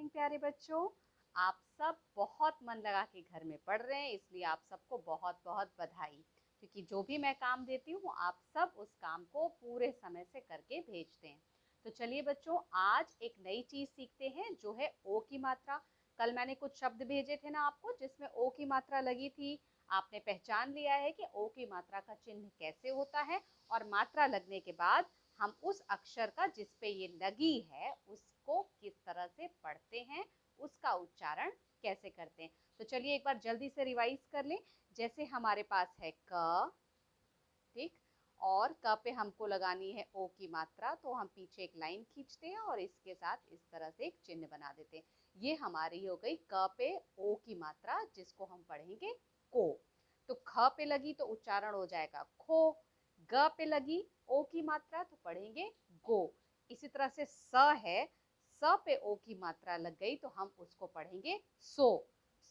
Morning प्यारे बच्चों। आप सब बहुत मन लगा के घर में पढ़ रहे हैं, इसलिए आप सबको बहुत बहुत बधाई। क्योंकि जो भी मैं काम देती हूँ आप सब उस काम को पूरे समय से करके भेजते हैं। तो चलिए बच्चों, आज एक नई चीज सीखते हैं जो है ओ की मात्रा। कल मैंने कुछ शब्द भेजे थे ना आपको, जिसमें ओ की मात्रा लगी थी। आपने पहचान लिया है कि ओ की मात्रा का चिन्ह कैसे होता है, और मात्रा लगने के बाद हम उस अक्षर का जिसपे ये लगी है उसको किस तरह से पढ़ते हैं, उसका उच्चारण कैसे करते हैं। तो चलिए एक बार जल्दी से रिवाइज कर लें। जैसे हमारे पास है क, ठीक, और क पे हमको लगानी है ओ की मात्रा, तो हम पीछे एक लाइन खींचते हैं और इसके साथ इस तरह से एक चिन्ह बना देते हैं। ये हमारी हो गई क पे ओ की मात्रा, जिसको हम पढ़ेंगे को। तो ख पे लगी तो उच्चारण हो जाएगा खो। ग पे लगी ओ की मात्रा तो पढ़ेंगे गो। इसी तरह से स है, स पे ओ की मात्रा लग गई तो हम उसको पढ़ेंगे सो।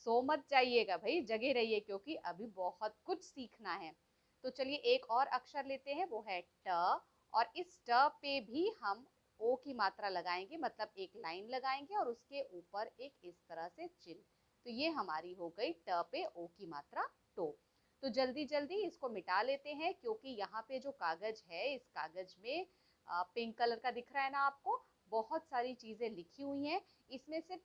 सो मत जाइएगा भाई, जगे रहिए, क्योंकि अभी बहुत कुछ सीखना है। तो चलिए एक और अक्षर लेते हैं, वो है ट, और इस ट पे भी हम ओ की मात्रा लगाएंगे, मतलब एक लाइन लगाएंगे और उसके ऊपर एक इस तरह से चिन्ह। तो ये हमारी हो गई ट पे ओ की मात्रा टो। तो जल्दी जल्दी इसको मिटा लेते हैं, क्योंकि यहाँ पे जो कागज है, इस कागज में पिंक कलर का दिख रहा है ना आपको, बहुत सारी चीजें लिखी हुई हैं। इसमें सिर्फ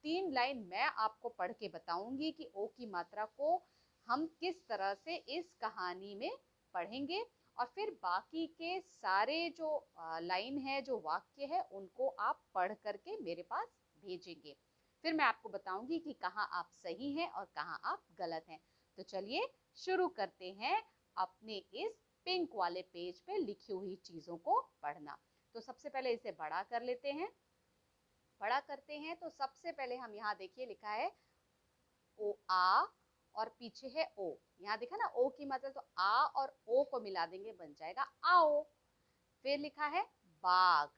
तीन लाइन मैं आपको पढ़ के बताऊंगी कि ओ की मात्रा को हम किस तरह से इस कहानी में पढ़ेंगे, और फिर बाकी के सारे जो लाइन है, जो वाक्य है, उनको आप पढ़ करके मेरे पास भेजेंगे। फिर मैं आपको बताऊंगी कि कहाँ आप सही हैं और कहाँ आप गलत हैं। तो चलिए शुरू करते हैं अपने इस पिंक वाले पेज पे लिखी हुई चीजों को पढ़ना। तो सबसे पहले इसे बड़ा कर लेते हैं। बड़ा करते हैं तो सबसे पहले हम यहाँ देखिए लिखा है ओ आ, और पीछे है ओ। यहाँ देखा ना ओ की मतलब, तो आ और ओ को मिला देंगे, बन जाएगा आओ। फिर लिखा है बाग,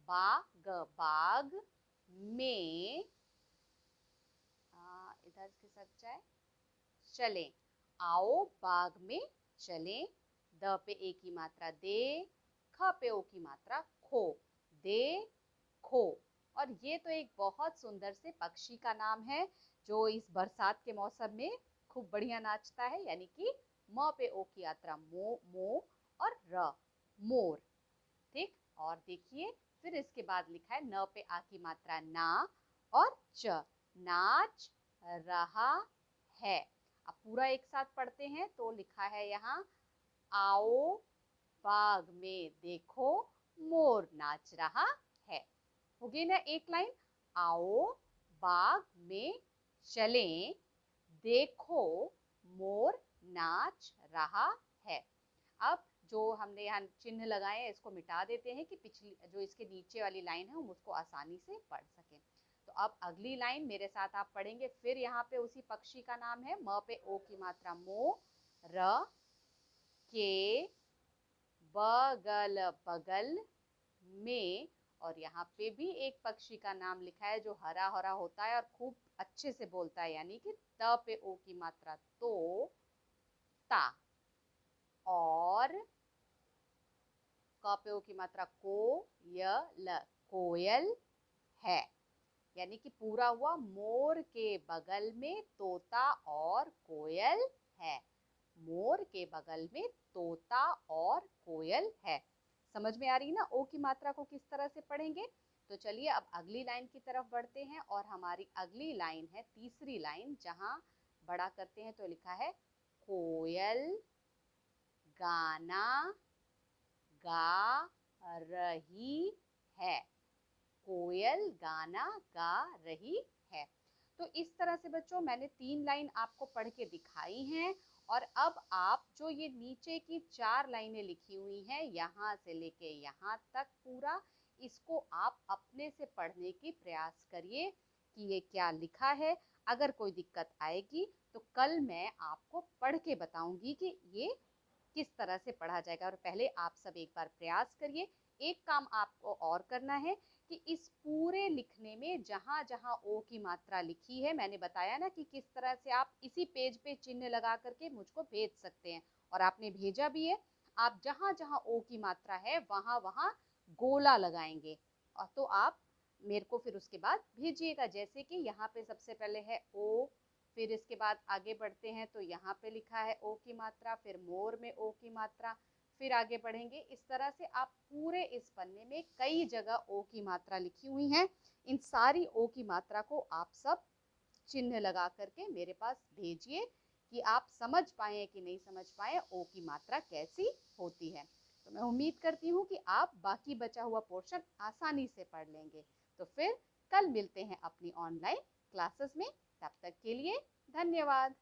बाग, बाग में, इधर के साथ जाए, चले, आओ बाग में चले। द पे ए की मात्रा दे, ख पे ओ की मात्रा खो, दे खो। और ये तो एक बहुत सुंदर से पक्षी का नाम है, जो इस बरसात के मौसम में खूब बढ़िया नाचता है, यानी कि म पे ओ की मात्रा मो, मो, और र, मोर, ठीक। और देखिए फिर इसके बाद लिखा है न पे आ की मात्रा ना, और च, नाच रहा है। अब पूरा एक साथ पढ़ते हैं तो लिखा है यहाँ, आओ बाग में देखो मोर नाच रहा है। हो गई ना एक लाइन। आओ बाग में चलें, देखो मोर नाच रहा है। अब जो हमने यहाँ चिन्ह लगाए हैं इसको मिटा देते हैं, कि पिछली जो इसके नीचे वाली लाइन है हम उसको आसानी से पढ़ सकें। तो अब अगली लाइन मेरे साथ आप पढ़ेंगे। फिर यहाँ पे उसी पक्षी का नाम है, म पे ओ की मात्रा मो, र, के बगल, बगल में, और यहाँ पे भी एक पक्षी का नाम लिखा है जो हरा हरा होता है और खूब अच्छे से बोलता है, यानी कि त पे ओ की मात्रा तो, ता। और क पे ओ की मात्रा को, य, ल, कोयल है। यानी कि पूरा हुआ, मोर के बगल में तोता और कोयल है। मोर के बगल में तोता और कोयल है। समझ में आ रही ना ओ की मात्रा को किस तरह से पढ़ेंगे। तो चलिए अब अगली लाइन की तरफ बढ़ते हैं, और हमारी अगली लाइन है तीसरी लाइन, जहां बड़ा करते हैं तो लिखा है कोयल गाना गा रही है। कोयल गाना गा रही है। तो इस तरह से बच्चों मैंने 3 लाइन आपको पढ़ के दिखाई हैं, और अब आप जो ये नीचे की 4 लाइनें लिखी हुई हैं, यहाँ से लेके यहाँ तक पूरा, इसको आप अपने से पढ़ने की प्रयास करिए कि ये क्या लिखा है। अगर कोई दिक्कत आएगी तो कल मैं आपको पढ़ के बताऊंगी कि ये किस तरह से पढ़ा जाएगा। और पहले आप सब एक बार प्रयास करिए। एक काम आपको और करना है कि इस पूरे लिखने में जहां जहां ओ की मात्रा लिखी है, मैंने बताया ना कि किस तरह से आप इसी पेज पे चिन्ह लगा करके मुझको भेज सकते हैं, और आपने भेजा भी है। आप जहां जहां ओ की मात्रा है वहां वहां गोला लगाएंगे, और तो आप मेरे को फिर उसके बाद भेजिएगा। जैसे कि यहाँ पे सबसे पहले है ओ, फिर इसके बाद आगे बढ़ते हैं तो यहाँ पे लिखा है ओ की मात्रा, फिर मोर में ओ की मात्रा, फिर आगे बढ़ेंगे। इस तरह से आप पूरे इस पन्ने में कई जगह ओ की मात्रा लिखी हुई है। इन सारी ओ की मात्रा को आप सब चिन्ह लगा करके मेरे पास भेजिए कि आप समझ पाए कि नहीं समझ पाए ओ की मात्रा कैसी होती है। तो मैं उम्मीद करती हूँ कि आप बाकी बचा हुआ पोर्शन आसानी से पढ़ लेंगे। तो फिर कल मिलते हैं अपनी ऑनलाइन क्लासेस में। तब तक के लिए धन्यवाद।